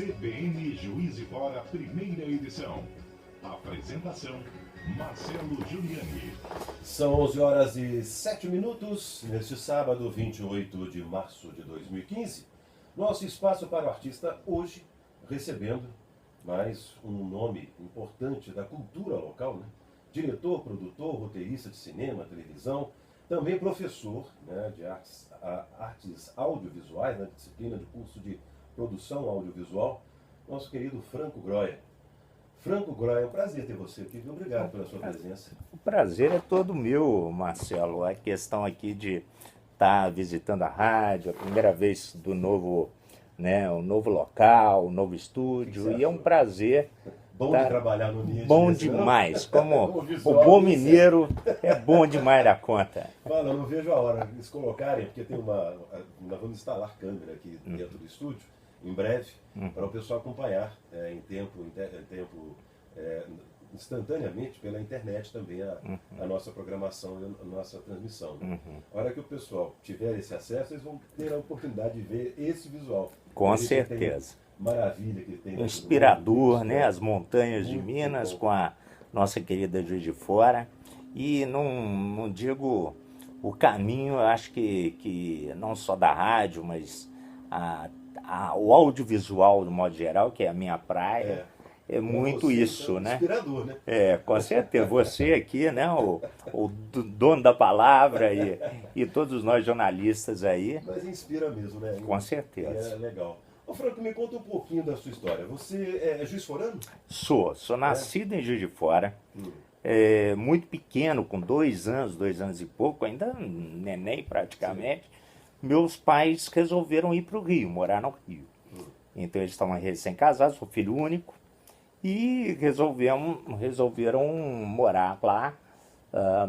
CBN Juiz de Fora, primeira edição. Apresentação, Marcelo Giuliani. São 11h07, neste sábado, 28 de março de 2015. Nosso espaço para o artista hoje, recebendo mais um nome importante da cultura local, né? Diretor, produtor, roteirista de cinema, televisão, também professor, né, de artes audiovisuais, na disciplina de curso de produção audiovisual, nosso querido Franco Groia. Franco Groia, é um prazer ter você aqui, obrigado pela sua presença. O prazer é todo meu, Marcelo. A questão aqui de estar visitando a rádio, a primeira vez do novo, né, um novo local, um novo estúdio, e é um prazer. Bom de trabalhar no ambiente. Bom demais, como o bom mineiro é bom demais da conta. Mano, eu não vejo a hora de eles colocarem, porque tem nós vamos instalar câmera aqui dentro do estúdio, em breve, para o pessoal acompanhar em tempo instantaneamente pela internet também a nossa programação e a nossa transmissão. A hora que o pessoal tiver esse acesso, eles vão ter a oportunidade de ver esse visual. Com certeza. Maravilha que tem. Inspirador, né? As montanhas de Minas com a nossa querida Juiz de Fora. E não digo o caminho, eu acho que não só da rádio, mas o audiovisual, de modo geral, que é a minha praia, é muito você, isso, então, né? Inspirador, né? Com certeza. Você aqui, né? O dono da palavra e todos nós jornalistas aí. Mas inspira mesmo, né? Com certeza. É legal. Ô Franco, me conta um pouquinho da sua história. Você é juiz forano? Sou nascido em Juiz de Fora. Muito pequeno, com 2 anos e pouco, ainda neném praticamente. Sim. Meus pais resolveram ir para o Rio, morar no Rio. Então eles estavam recém-casados, sou filho único, e resolveram morar lá.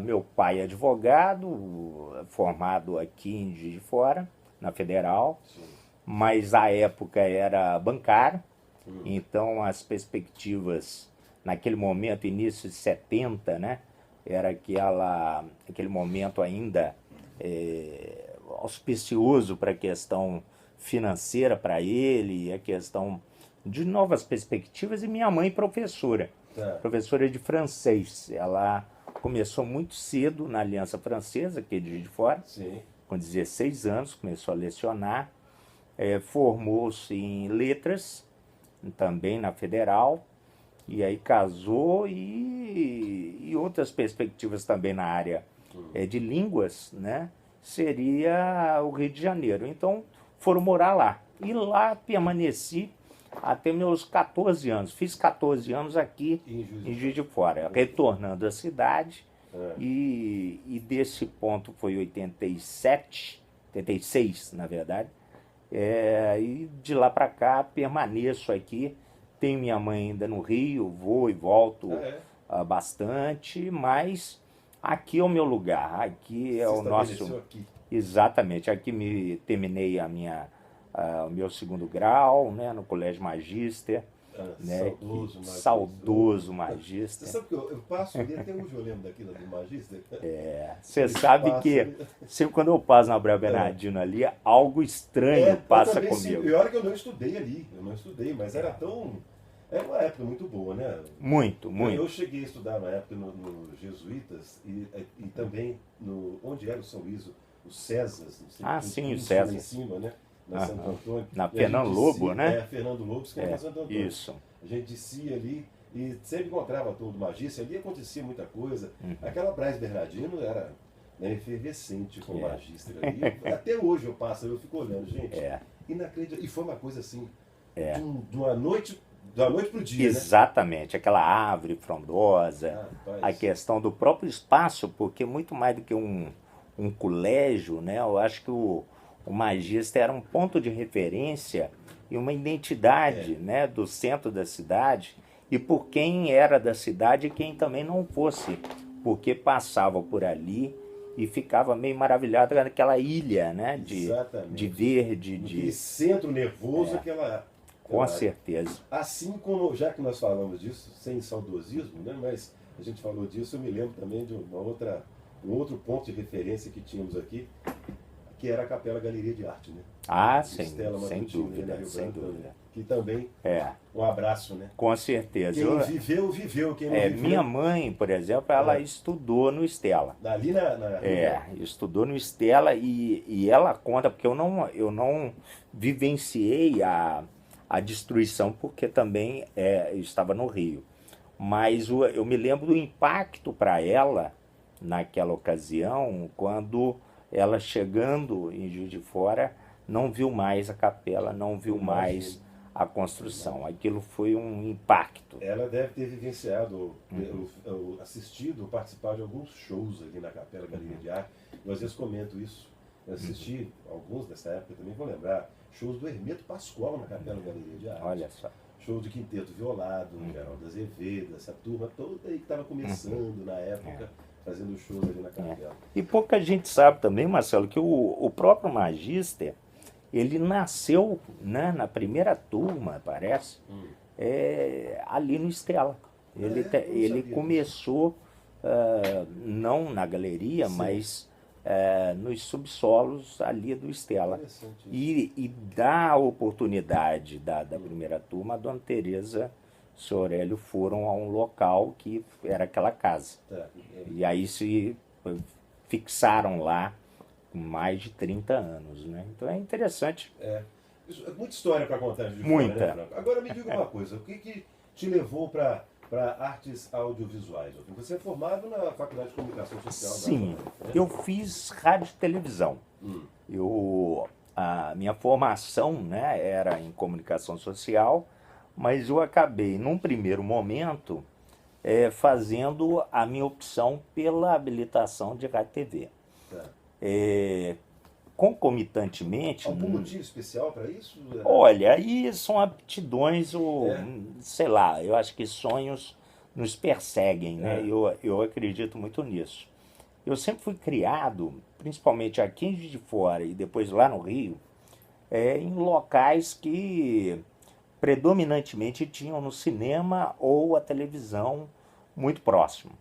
Meu pai é advogado, formado aqui em Juiz de Fora, na Federal. Sim. Mas a época era bancário, então as perspectivas, naquele momento, início de 70, né, era aquele momento ainda auspicioso para a questão financeira para ele, a questão de novas perspectivas, e minha mãe professora de francês. Ela começou muito cedo na Aliança Francesa, aqui de Juiz de Fora. Sim. Com 16 anos, começou a lecionar. Formou-se em letras, também na Federal, e aí casou, e outras perspectivas também na área de línguas, né? Seria o Rio de Janeiro. Então foram morar lá, e lá permaneci até meus 14 anos. Fiz 14 anos aqui em Juiz de Fora, retornando à cidade, e desse ponto foi 86, na verdade. E de lá para cá permaneço aqui. Tenho minha mãe ainda no Rio, vou e volto bastante, mas aqui é o meu lugar, aqui é o nosso. Aqui. Exatamente, aqui terminei o meu 2º grau, né, no Colégio Magíster. Né, saudoso Magíster. Você sabe que eu passo ali, até hoje eu lembro daquilo do Magíster. Você sabe que sempre quando eu passo na Abreu Bernardino ali, algo estranho passa comigo. E olha que eu não estudei ali, mas era uma época muito boa, né? Muito. Eu cheguei a estudar na época no Jesuítas e também onde era o São Luís, os Césars. Sim, o César. Em cima, né? Na Santo Antônio. Na Fernando Lobo, né? Fernando Lobo, que era Santo Antônio. Isso. A gente descia ali e sempre encontrava a turma do Magíster, ali acontecia muita coisa. Aquela Braz Bernardino era efervescente com o Magíster ali. Até hoje eu passo, eu fico olhando, gente. Inacreditável. E foi uma coisa assim, de uma noite para o dia. Exatamente, né? Aquela árvore frondosa, a questão do próprio espaço, porque muito mais do que um colégio, né? Eu acho que o Magíster era um ponto de referência e uma identidade, né, do centro da cidade, e por quem era da cidade e quem também não fosse, porque passava por ali e ficava meio maravilhado naquela ilha, né, de verde. De centro nervoso, com certeza. Assim como, já que nós falamos disso, sem saudosismo, né, mas a gente falou disso, eu me lembro também de um outro ponto de referência que tínhamos aqui, que era a Capela Galeria de Arte, né? Sem dúvida, sem dúvida. que também, É, um abraço, né? com certeza. Quem viveu, viveu. Quem não viveu... Minha mãe, por exemplo, ela estudou no Stella. Ali na Estudou no Stella e ela conta, porque eu não vivenciei a destruição, porque também estava no Rio. Mas eu me lembro do impacto para ela, naquela ocasião, quando ela chegando em Juiz de Fora, não viu mais a capela, não viu mais a construção. Aquilo foi um impacto. Ela deve ter vivenciado, assistido, participado de alguns shows ali na Capela Galeria de Arte. Eu às vezes comento isso. Eu assisti alguns dessa época, também vou lembrar, shows do Hermeto Pascoal na Capela Galeria de Arte. Olha só. Show de Quinteto Violado, Geraldo Azevedo, essa turma toda aí que estava começando na época, fazendo shows ali na Capela. E pouca gente sabe também, Marcelo, que o próprio Magister, ele nasceu, né, na primeira turma, parece, ali no Stella. Ele começou, não na galeria, mas nos subsolos ali do Stella. E da oportunidade da primeira turma, a Dona Teresa e o Sr. Aurélio foram a um local que era aquela casa. E aí se fixaram lá com mais de 30 anos, né? Então é interessante. Muita história para contar de Muita. Fora, né, Franco? Agora me diga uma coisa, o que te levou para artes audiovisuais? Você é formado na Faculdade de Comunicação Social. Sim, eu fiz rádio e televisão. A minha formação, né, era em comunicação social, mas eu acabei, num primeiro momento, fazendo a minha opção pela habilitação de rádio e TV. Concomitantemente... Algum motivo especial para isso? Olha, aí são aptidões, sei lá, eu acho que sonhos nos perseguem, né? Eu acredito muito nisso. Eu sempre fui criado, principalmente aqui em Juiz de Fora e depois lá no Rio, em locais que predominantemente tinham no cinema ou a televisão muito próximo.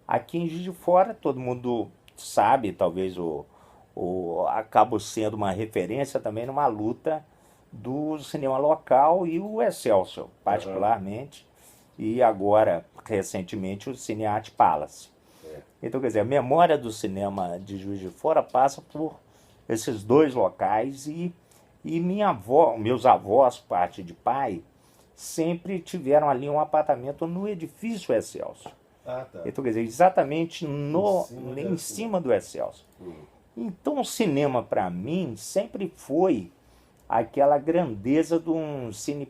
Aqui em Juiz de Fora, todo mundo sabe, talvez acabo sendo uma referência também numa luta do cinema local e o Excelsior, particularmente, e agora, recentemente, o Cinearte Palace. Então, quer dizer, a memória do cinema de Juiz de Fora passa por esses dois locais e meus avós, parte de pai, sempre tiveram ali um apartamento no edifício Excelsior. Então, quer dizer, exatamente em cima do Excelsior. Então, o cinema, para mim, sempre foi aquela grandeza de um cine...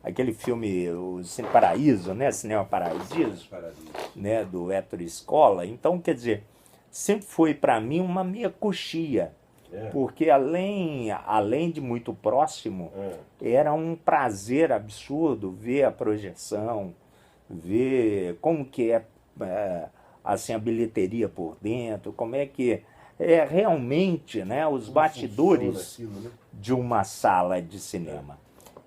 aquele filme, o Cine Paraíso, né? Cinema Paradiso, né? Do Héctor Escola. Então, quer dizer, sempre foi para mim uma meia coxia. Porque além de muito próximo, era um prazer absurdo ver a projeção, ver como que assim, a bilheteria por dentro, como é que realmente, né, os bastidores de uma sala de cinema.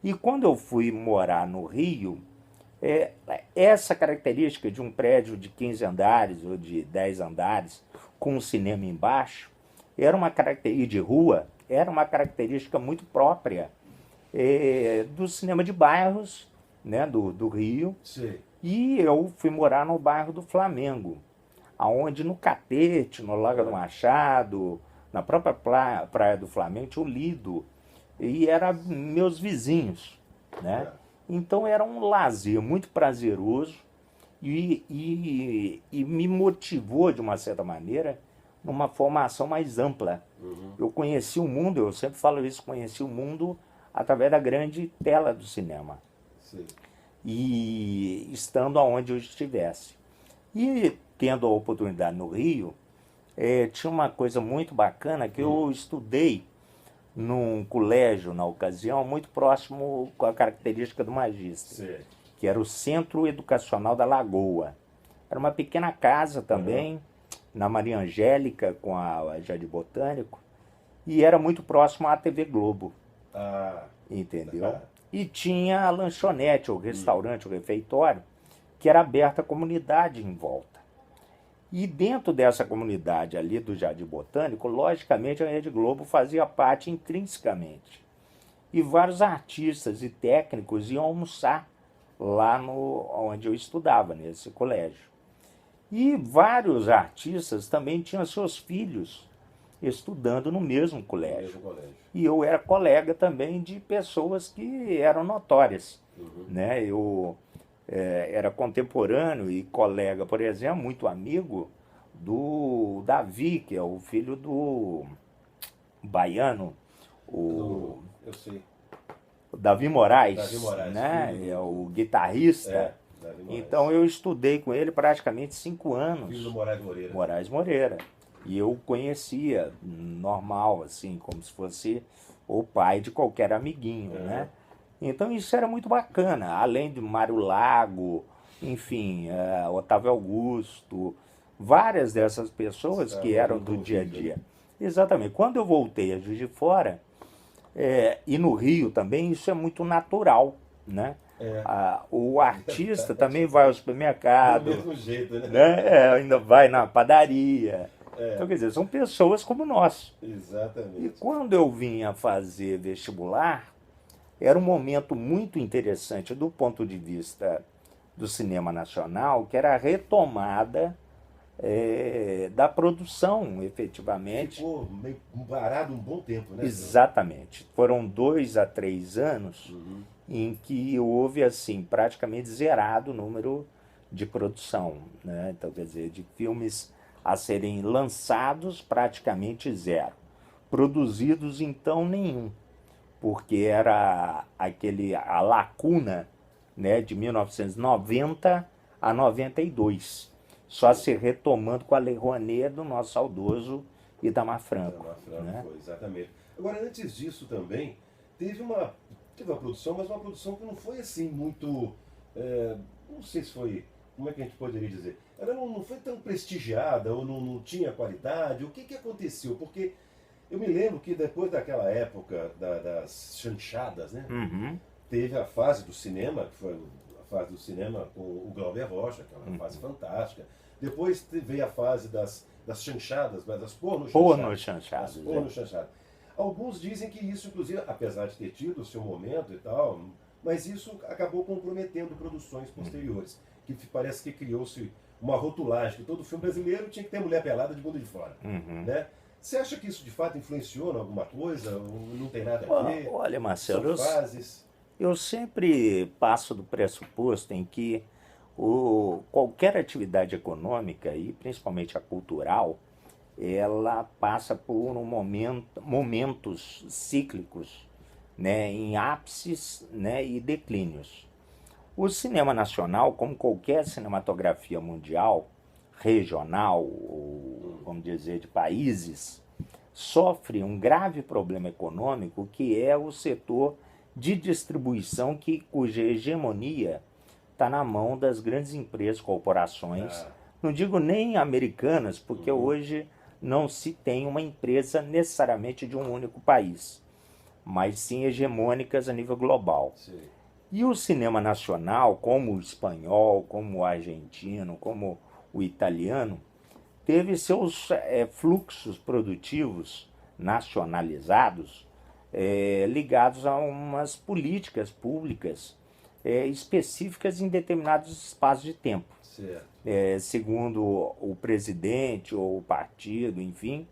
E quando eu fui morar no Rio, essa característica de um prédio de 15 andares ou de 10 andares com um cinema embaixo, era uma característica de rua, era uma característica muito própria do cinema de bairros, né, do Rio. E eu fui morar no bairro do Flamengo, aonde no Catete, no Lago do Machado, na própria praia do Flamengo, tinha o Lido, e eram meus vizinhos, né? Então era um lazer muito prazeroso e me motivou, de uma certa maneira, numa formação mais ampla. Eu conheci o mundo, eu sempre falo isso, conheci o mundo através da grande tela do cinema. E estando aonde eu estivesse. E tendo a oportunidade no Rio, tinha uma coisa muito bacana que eu estudei num colégio, na ocasião, muito próximo com a característica do Magister, que era o Centro Educacional da Lagoa. Era uma pequena casa também, na Maria Angélica, com a Jardim Botânico, e era muito próximo à TV Globo. Entendeu? E tinha a lanchonete, o restaurante, o refeitório, que era aberta à comunidade em volta. E dentro dessa comunidade ali do Jardim Botânico, logicamente a Rede Globo fazia parte intrinsecamente. e vários artistas e técnicos iam almoçar lá onde eu estudava, nesse colégio. E vários artistas também tinham seus filhos estudando no mesmo colégio. E eu era colega também de pessoas que eram notórias. Né? Eu era contemporâneo e colega, por exemplo, muito amigo do Davi, que é o filho do baiano, eu sei. o Davi Moraes, Davi Moraes, né? É o guitarrista. Então eu estudei com ele praticamente 5 anos. Filho do Moraes Moreira. Moraes Moreira. E eu conhecia normal, assim, como se fosse o pai de qualquer amiguinho, né? Então isso era muito bacana, além de Mário Lago, enfim, Otávio Augusto, várias dessas pessoas que eram do dia a dia. Exatamente. Quando eu voltei a Juiz de Fora, e no Rio também, isso é muito natural, né? O artista também vai ao supermercado, do mesmo jeito, né? Ainda vai na padaria. Então, quer dizer, são pessoas como nós. Exatamente. E quando eu vinha fazer vestibular, era um momento muito interessante do ponto de vista do cinema nacional, que era a retomada da produção, efetivamente. Ficou meio parado um bom tempo, né? Exatamente. Foram 2 a 3 anos em que houve, assim, praticamente zerado o número de produção, né? Então, quer dizer, de filmes a serem lançados, praticamente zero. Produzidos, então, nenhum, porque era a lacuna, né, de 1990 a 92, só se retomando com a Lei Rouanet do nosso saudoso Itamar Franco. Né? Foi, exatamente. Agora, antes disso também, teve uma produção, mas uma produção que não foi assim muito, não sei se foi, como é que a gente poderia dizer? Ela não foi tão prestigiada, ou não tinha qualidade. O que aconteceu? Porque eu me lembro que depois daquela época das chanchadas, né? Teve a fase do cinema, que foi a fase do cinema com o Glauber Rocha, que é uma fase fantástica. Depois veio a fase das chanchadas, mas das porno-chanchadas. Alguns dizem que isso, inclusive, apesar de ter tido o seu momento e tal, mas isso acabou comprometendo produções posteriores. Que parece que criou-se uma rotulagem, que todo filme brasileiro tinha que ter mulher pelada de bunda de fora. Né? Você acha que isso de fato influenciou em alguma coisa? Ou não tem nada a ver? Olha, Marcelo, São fases. Eu sempre passo do pressuposto em que qualquer atividade econômica, e principalmente a cultural, ela passa por momentos cíclicos, né, em ápices, né, e declínios. O cinema nacional, como qualquer cinematografia mundial, regional, ou, vamos dizer, de países, sofre um grave problema econômico, que é o setor de distribuição, cuja hegemonia está na mão das grandes empresas, corporações. Não digo nem americanas, porque hoje não se tem uma empresa necessariamente de um único país, mas sim hegemônicas a nível global. Sim. E o cinema nacional, como o espanhol, como o argentino, como o italiano, teve seus fluxos produtivos nacionalizados ligados a umas políticas públicas específicas em determinados espaços de tempo. Segundo o presidente ou o partido, enfim,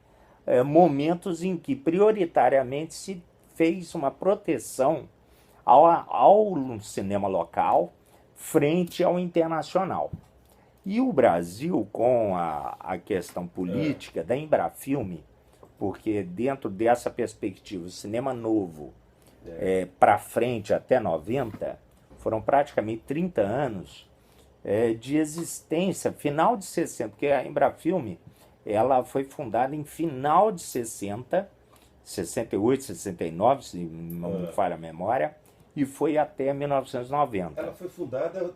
momentos em que prioritariamente se fez uma proteção ao cinema local frente ao internacional. E o Brasil, com a questão política da Embrafilme, porque dentro dessa perspectiva, o cinema novo para frente até 90, foram praticamente 30 anos de existência, final de 60, porque a Embrafilme ela foi fundada em final de 60, 68, 69, se não me falha a memória, e foi até 1990. Ela foi fundada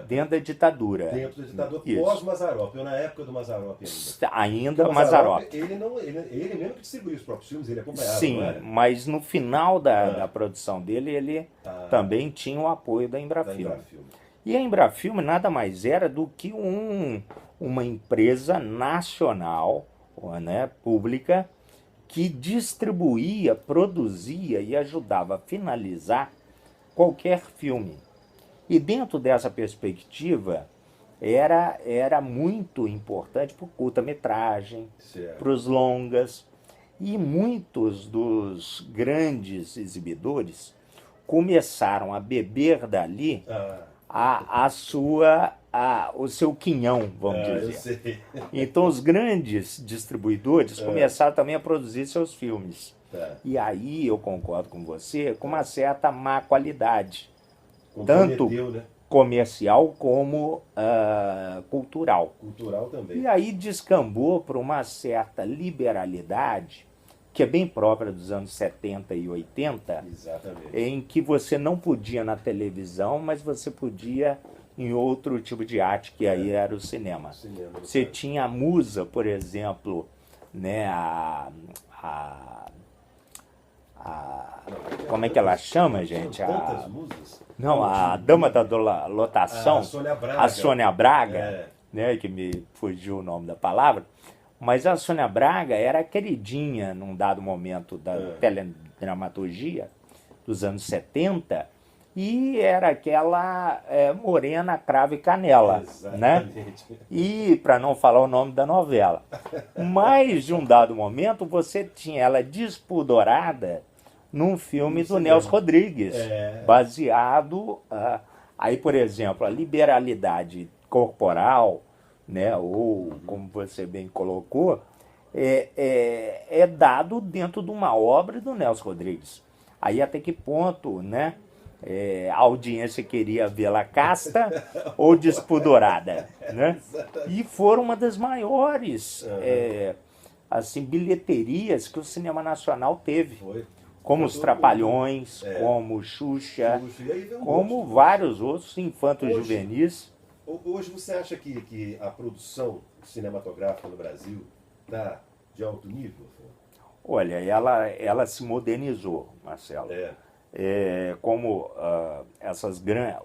dentro da ditadura. Dentro da ditadura, pós-Mazzaropi, ou na época do Mazzaropi ainda. Ainda Mazzaropi. Ele mesmo que distribuiu os próprios filmes, ele acompanhava. Sim, mas no final da produção dele, ele também tinha o apoio da Embrafilme. E a Embrafilme nada mais era do que uma empresa nacional, né, pública, que distribuía, produzia e ajudava a finalizar qualquer filme. E dentro dessa perspectiva, era muito importante para o curta-metragem, para os longas, e muitos dos grandes exibidores começaram a beber dali o seu quinhão, vamos dizer. Eu sei. Então os grandes distribuidores começaram também a produzir seus filmes. E aí eu concordo com você, com uma certa má qualidade, tanto né? comercial como cultural. Cultural também. E aí descambou para uma certa liberalidade, que é bem própria dos anos 70 e 80, Exatamente. em que você não podia na televisão, mas você podia em outro tipo de arte, que aí era o cinema. Você tinha a musa, por exemplo, né, como é que ela chama, gente? Tantas musas? Não, a dama da lotação, a Sônia Braga, né, que me fugiu o nome da palavra, mas a Sônia Braga era a queridinha num dado momento da teledramaturgia dos anos 70, e era aquela morena, cravo e canela, né? E para não falar o nome da novela. Mas de um dado momento você tinha ela despudorada num filme do Nelson Rodrigues, baseado aí, por exemplo, a liberalidade corporal, né, ou como você bem colocou, é dado dentro de uma obra do Nelson Rodrigues. Aí até que ponto, né, a audiência queria vê-la casta ou despudorada, né? E foram uma das maiores assim, bilheterias que o cinema nacional teve. Como os Trapalhões, como Xuxa, como vários outros infantos juvenis. Hoje você acha que a produção cinematográfica no Brasil está de alto nível? Olha, ela se modernizou, Marcelo. Como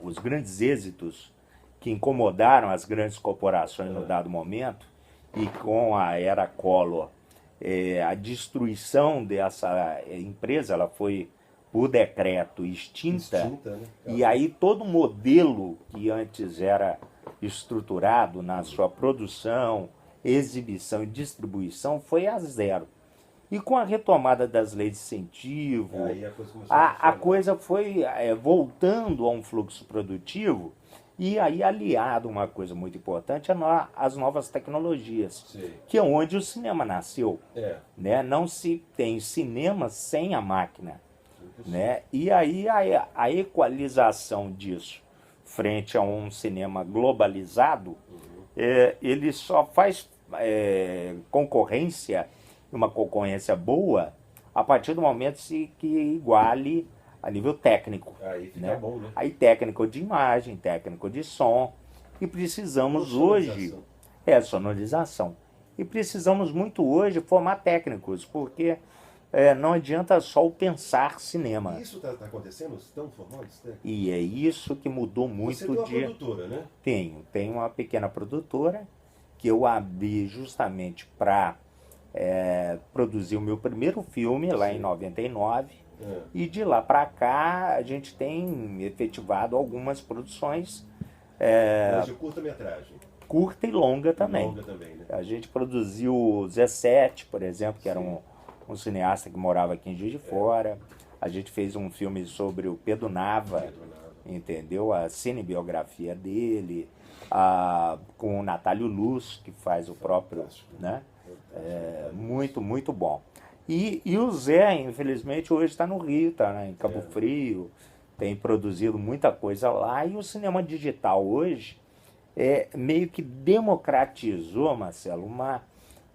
os grandes êxitos que incomodaram as grandes corporações no dado momento, e com a era Collor, a destruição dessa empresa, ela foi, por decreto, extinta, né? E aí todo o modelo que antes era estruturado na sua produção, exibição e distribuição foi a zero. E com a retomada das leis de incentivo, a coisa foi voltando a um fluxo produtivo, e aí aliado uma coisa muito importante às novas tecnologias, que é onde o cinema nasceu. Né? Não se tem cinema sem a máquina. Né? E aí a equalização disso frente a um cinema globalizado, ele só faz concorrência, uma concorrência boa, a partir do momento que iguale a nível técnico. Aí fica né? bom, né? Aí técnico de imagem, técnico de som, e precisamos hoje... sonorização. E precisamos muito hoje formar técnicos, porque não adianta só o pensar cinema. Isso está acontecendo? Estão formando? E é isso que mudou muito. Você tem uma produtora, né? Tenho uma pequena produtora que eu abri justamente para produzir o meu primeiro filme lá em 99. E de lá para cá a gente tem efetivado algumas produções. Mas de curta-metragem. Curta e longa também. Né? A gente produziu o Zé Sete, por exemplo, que era um cineasta que morava aqui em Juiz de Fora. A gente fez um filme sobre o Pedro Nava, entendeu? A cinebiografia dele, com o Natálio Luz, que faz o próprio, né? Muito, muito bom. E o Zé, infelizmente, hoje está no Rio, está em Cabo Frio, tem produzido muita coisa lá, e o cinema digital hoje meio que democratizou, Marcelo,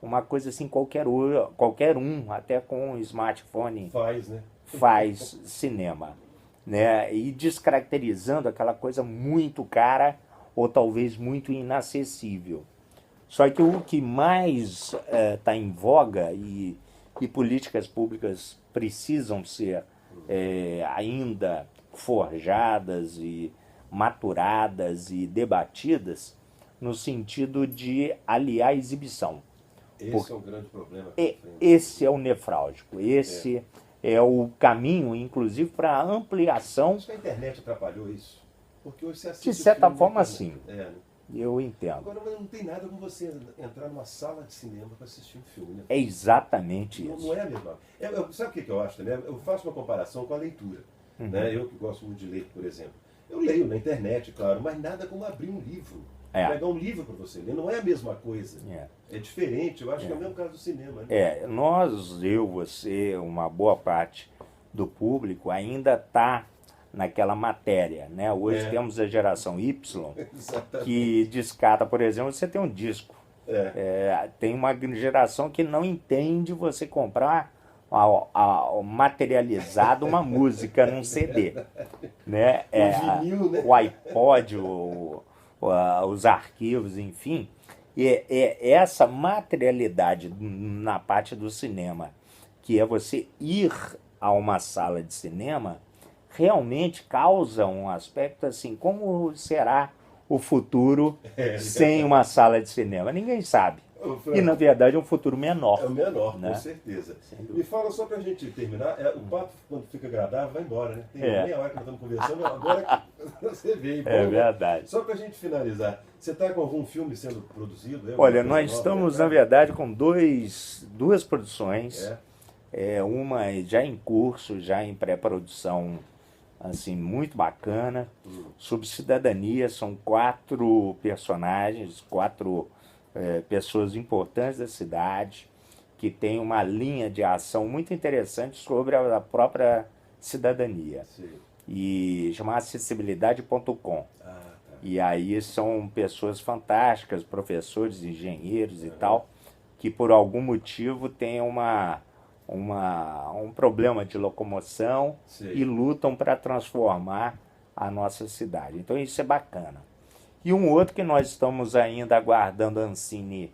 uma coisa assim, qualquer um, até com um smartphone, faz cinema, né? E descaracterizando aquela coisa muito cara ou talvez muito inacessível. Só que o que mais está em voga e políticas públicas precisam ser ainda forjadas e maturadas e debatidas no sentido de aliar a exibição. Esse é um grande problema. Esse é o nefrálgico, esse é o caminho, inclusive, para a ampliação. Acho que a internet atrapalhou isso. Porque hoje você assiste De certa filme forma, na sim. internet. Eu entendo. Agora, mas não tem nada como você entrar numa sala de cinema para assistir um filme, né? É exatamente Não, isso. não é a mesma. Sabe o que eu acho também? Eu faço uma comparação com a leitura. Né? Eu que gosto muito de ler, por exemplo. Eu leio na internet, claro, mas nada como abrir um livro. Pegar um livro para você ler. Não é a mesma coisa. É diferente. Eu acho que é o mesmo caso do cinema. Né? Nós, eu, você, uma boa parte do público ainda está naquela matéria, né? Hoje temos a geração Y que descarta, por exemplo, você tem um disco. Tem uma geração que não entende você comprar materializado uma música num CD. Né? Vinil, né? O iPod, os arquivos, enfim. Essa materialidade na parte do cinema, que é você ir a uma sala de cinema, realmente causa um aspecto assim, como será o futuro sem uma sala de cinema? Ninguém sabe. E, na verdade, é um futuro menor. É o menor, né? Com certeza. Me fala só pra gente terminar, o papo, quando fica agradável, vai embora, né? Tem meia hora que nós estamos conversando, agora que você veio. É verdade. Só pra gente finalizar, você está com algum filme sendo produzido? Olha, nós estamos, na verdade, com duas produções. Uma já em curso, já em pré-produção, assim, muito bacana. Sobre cidadania, são 4 personagens, 4 pessoas importantes da cidade, que tem uma linha de ação muito interessante sobre a própria cidadania. Sim. E chama acessibilidade.com. E aí são pessoas fantásticas, professores, engenheiros e tal, que por algum motivo têm um problema de locomoção e lutam para transformar a nossa cidade. Então isso é bacana. E um outro que nós estamos ainda aguardando a Ancine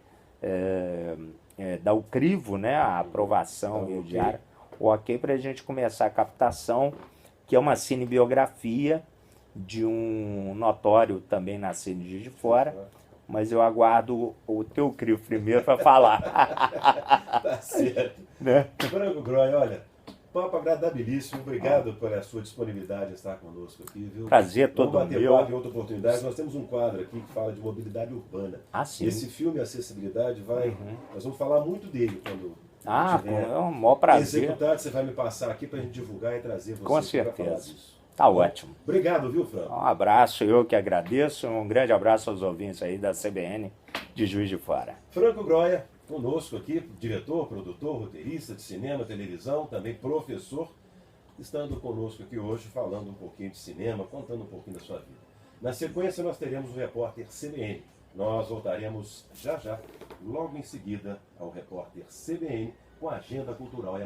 dar o crivo, né, a aprovação e o diário, ok, para a gente começar a captação, que é uma cinebiografia de um notório também nascido de Juiz de Fora, mas eu aguardo o teu crivo primeiro para falar. Tá certo. Né? Franco Groy, olha, papo agradabilíssimo, obrigado pela sua disponibilidade em estar conosco aqui, viu? Prazer todo Vamos bater meu. papo em outra oportunidade. Nós temos um quadro aqui que fala de mobilidade urbana. Sim. Esse filme Acessibilidade nós vamos falar muito dele quando é um maior prazer. Executado, você vai me passar aqui para a gente divulgar e trazer você. Com certeza. Tá ótimo. Obrigado, viu, Franco? Um abraço, eu que agradeço. Um grande abraço aos ouvintes aí da CBN de Juiz de Fora. Franco Groy, conosco aqui, diretor, produtor, roteirista de cinema, televisão, também professor, estando conosco aqui hoje, falando um pouquinho de cinema, contando um pouquinho da sua vida. Na sequência, nós teremos o repórter CBN. Nós voltaremos já, logo em seguida, ao repórter CBN com a agenda cultural.